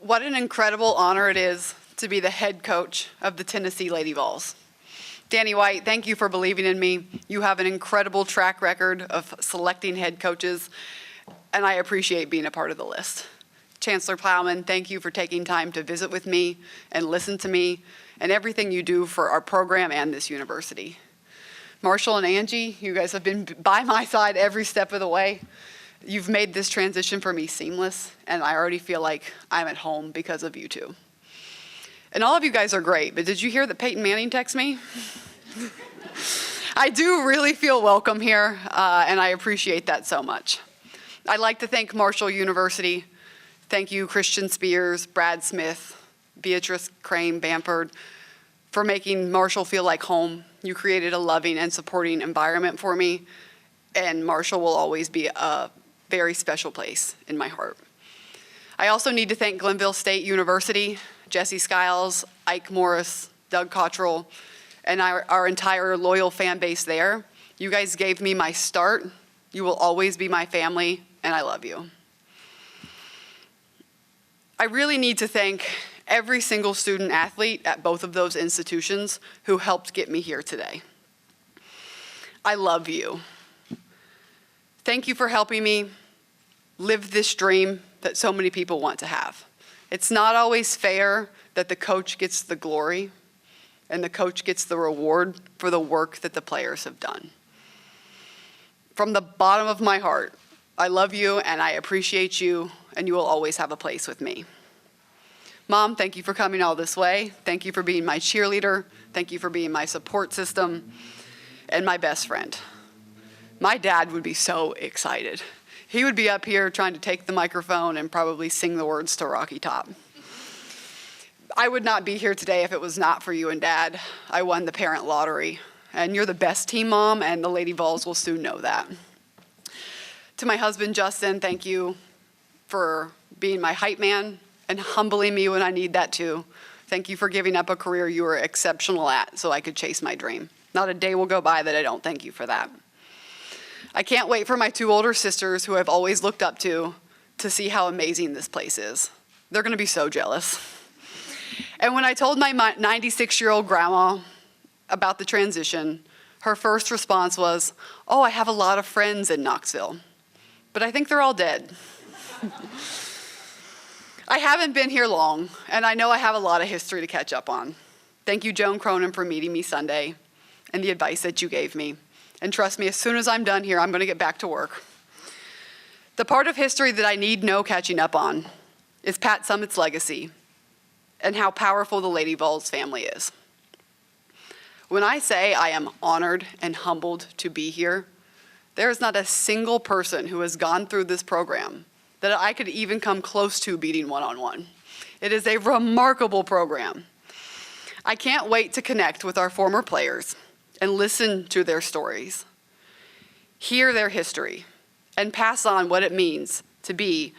What an incredible honor it is to be the head coach of the Tennessee Lady Vols. Danny White, thank you for believing in me. You have an incredible track record of selecting head coaches, and I appreciate being a part of the list. Chancellor Plowman, thank you for taking time to visit with me and listen to me and everything you do for our program and this university. Marshall and Angie, you guys have been by my side every step of the way. You've made this transition for me seamless, and I already feel like I'm at home because of you two. And all of you guys are great, but did you hear that Peyton Manning texted me? I do really feel welcome here, and I appreciate that so much. I'd like to thank Marshall University. Thank you, Christian Spears, Brad Smith, Beatrice Crane Bamford, for making Marshall feel like home. You created a loving and supporting environment for me, and Marshall will always be a very special place in my heart. I also need to thank Glenville State University, Jesse Skiles, Ike Morris, Doug Cottrell, and our entire loyal fan base there. You guys gave me my start. You will always be my family, and I love you. I really need to thank every single student athlete at both of those institutions who helped get me here today. I love you. Thank you for helping me live this dream that so many people want to have. It's not always fair that the coach gets the glory and the coach gets the reward for the work that the players have done. From the bottom of my heart, I love you and I appreciate you, and you will always have a place with me. Mom, thank you for coming all this way. Thank you for being my cheerleader. Thank you for being my support system and my best friend. My dad would be so excited. He would be up here trying to take the microphone and probably sing the words to Rocky Top. I would not be here today if it was not for you and Dad. I won the parent lottery, and you're the best team, Mom, and the Lady Vols will soon know that. To my husband, Justin, thank you for being my hype man and humbling me when I need that too. Thank you for giving up a career you were exceptional at so I could chase my dream. Not a day will go by that I don't thank you for that. I can't wait for my two older sisters who I've always looked up to see how amazing this place is. They're gonna be so jealous. And when I told my 96-year-old grandma about the transition, her first response was, "Oh, I have a lot of friends in Knoxville, but I think they're all dead." I haven't been here long, and I know I have a lot of history to catch up on. Thank you, Joan Cronin, for meeting me Sunday and the advice that you gave me. And trust me, as soon as I'm done here, I'm gonna get back to work. The part of history that I need no catching up on is Pat Summitt's legacy and how powerful the Lady Vols family is. When I say I am honored and humbled to be here, there is not a single person who has gone through this program that I could even come close to beating one-on-one. It is a remarkable program. I can't wait to connect with our former players and listen to their stories, hear their history, and pass on what it means to be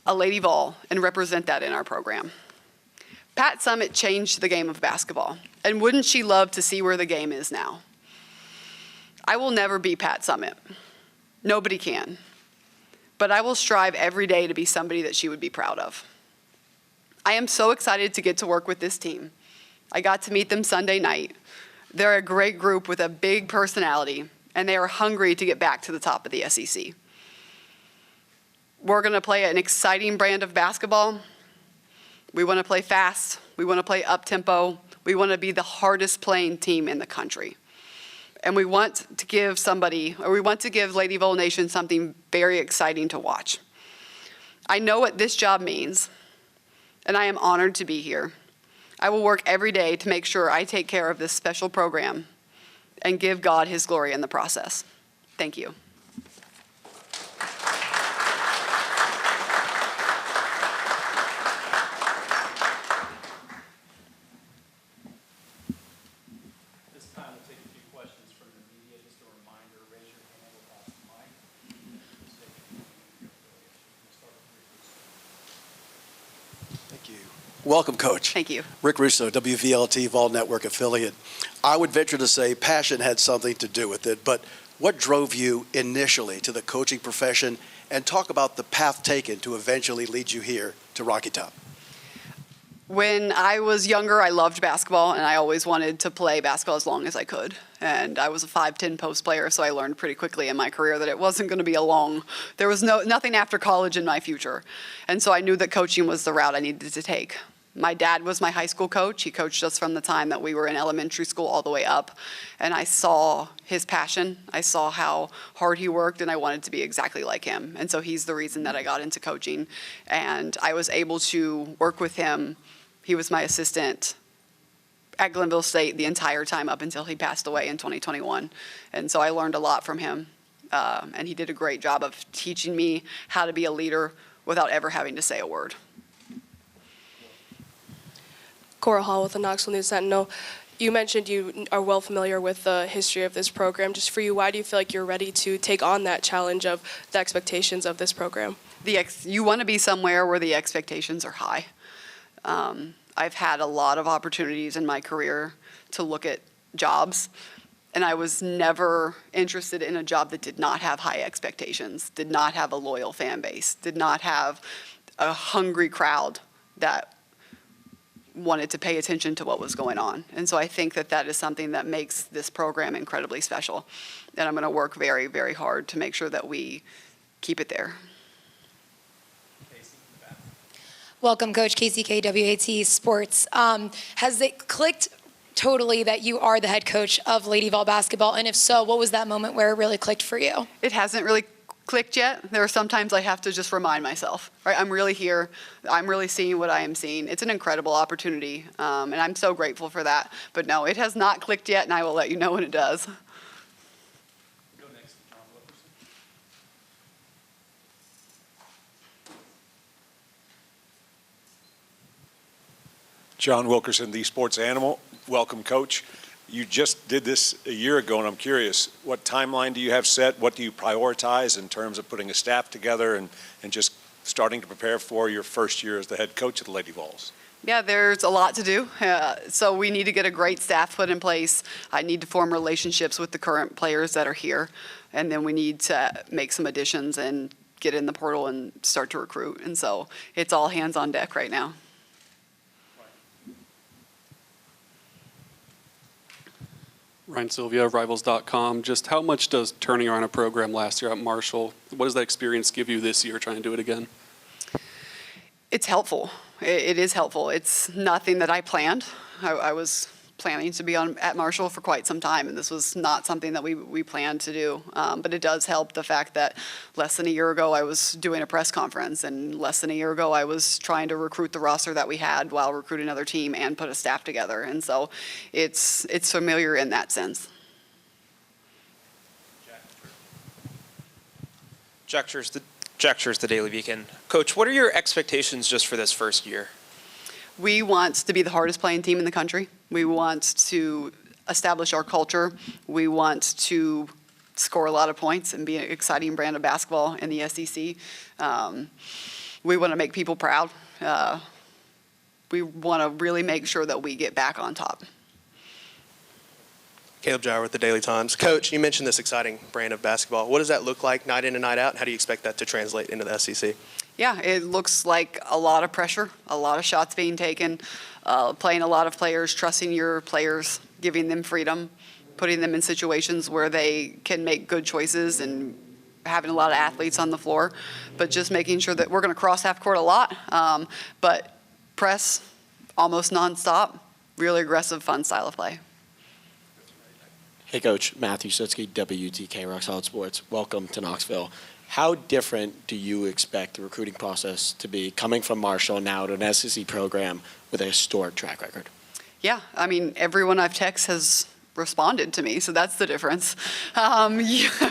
a Lady Vol and represent that in our program. Pat Summitt changed the game of basketball, and wouldn't she love to see where the game is now? I will never be Pat Summitt. Nobody can. But I will strive every day to be somebody that she would be proud of. I am so excited to get to work with this team. I got to meet them Sunday night. They're a great group with a big personality, and they are hungry to get back to the top of the SEC. We're gonna play an exciting brand of basketball. We wanna play fast, we wanna play up-tempo, we wanna be the hardest playing team in the country. And we want to give Lady Vol Nation something very exciting to watch. I know what this job means, and I am honored to be here. I will work every day to make sure I take care of this special program and give God His glory in the process. Thank you. This time we'll take a few questions from the media. Just a reminder, raise your hand, we'll pass the mic. Thank you. Welcome, Coach. Thank you. Rick Russo, WVLT Vol Network affiliate. I would venture to say passion had something to do with it, but what drove you initially to the coaching profession, and talk about the path taken to eventually lead you here to Rocky Top? When I was younger, I loved basketball, and I always wanted to play basketball as long as I could. And I was a 5'10" post player, so I learned pretty quickly in my career that it wasn't going to be there was nothing after college in my future. And so I knew that coaching was the route I needed to take. My dad was my high school coach. He coached us from the time that we were in elementary school all the way up. And I saw his passion. I saw how hard he worked, and I wanted to be exactly like him. And so he's the reason that I got into coaching. And I was able to work with him. He was my assistant at Glenville State the entire time up until he passed away in 2021. And so I learned a lot from him. And he did a great job of teaching me how to be a leader without ever having to say a word. Cora Hall with the Knoxville News-Sentinel. You mentioned you are well familiar with the history of this program. Just for you, why do you feel like you're ready to take on that challenge of the expectations of this program? You want to be somewhere where the expectations are high. I've had a lot of opportunities in my career to look at jobs, and I was never interested in a job that did not have high expectations, did not have a loyal fan base, did not have a hungry crowd that wanted to pay attention to what was going on. And so I think that that is something that makes this program incredibly special. And I'm going to work very, very hard to make sure that we keep it there. Welcome, Coach KCK, WAT Sports. Has it clicked totally that you are the head coach of Lady Vol basketball? And if so, what was that moment where it really clicked for you? It hasn't really clicked yet. There are some times I have to just remind myself, right? I'm really here. I'm really seeing what I am seeing. It's an incredible opportunity, and I'm so grateful for that. But no, it has not clicked yet, and I will let you know when it does. Go next to John Wilkerson. John Wilkerson, the sports animal. Welcome, Coach. You just did this a year ago, and I'm curious, what timeline do you have set? What do you prioritize in terms of putting a staff together and just starting to prepare for your first year as the head coach of the Lady Vols? Yeah, there's a lot to do. So we need to get a great staff put in place. I need to form relationships with the current players that are here. And then we need to make some additions and get in the portal and start to recruit. And so it's all hands on deck right now. Ryan Sylvia, Rivals.com. Just how much does turning around a program last year at Marshall, what does that experience give you this year trying to do it again? It's helpful. It is helpful. It's nothing that I planned. I was planning to be at Marshall for quite some time, and this was not something that we planned to do. But it does help the fact that less than a year ago I was doing a press conference, and less than a year ago I was trying to recruit the roster that we had while recruiting another team and put a staff together. And so it's familiar in that sense. Jack Scherz, the Daily Beacon. Coach, what are your expectations just for this first year? We want to be the hardest playing team in the country. We want to establish our culture. We want to score a lot of points and be an exciting brand of basketball in the SEC. We want to make people proud. We want to really make sure that we get back on top. Caleb Jower with the Daily Times. Coach, you mentioned this exciting brand of basketball. What does that look like night in and night out? How do you expect that to translate into the SEC? Yeah, it looks like a lot of pressure, a lot of shots being taken, playing a lot of players, trusting your players, giving them freedom, putting them in situations where they can make good choices, and having a lot of athletes on the floor, but just making sure that we're going to cross half court a lot, but press almost nonstop, really aggressive, fun style of play. Hey, Coach. Matthew Sutsky, WTK Rock Solid Sports. Welcome to Knoxville. How different do you expect the recruiting process to be coming from Marshall now to an SEC program with a historic track record? Yeah, I mean, everyone I've texted has responded to me, so that's the difference. Yeah,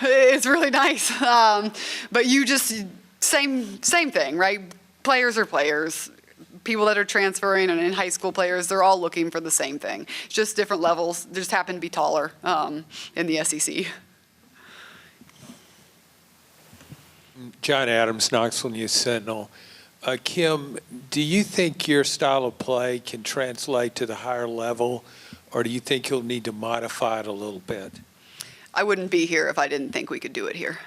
it's really nice. But you just, same thing, right? Players are players. People that are transferring and in high school players, they're all looking for the same thing. It's just different levels. They just happen to be taller in the SEC. John Adams, Knoxville News-Sentinel. Kim, do you think your style of play can translate to the higher level, or do you think you'll need to modify it a little bit? I wouldn't be here if I didn't think we could do it here.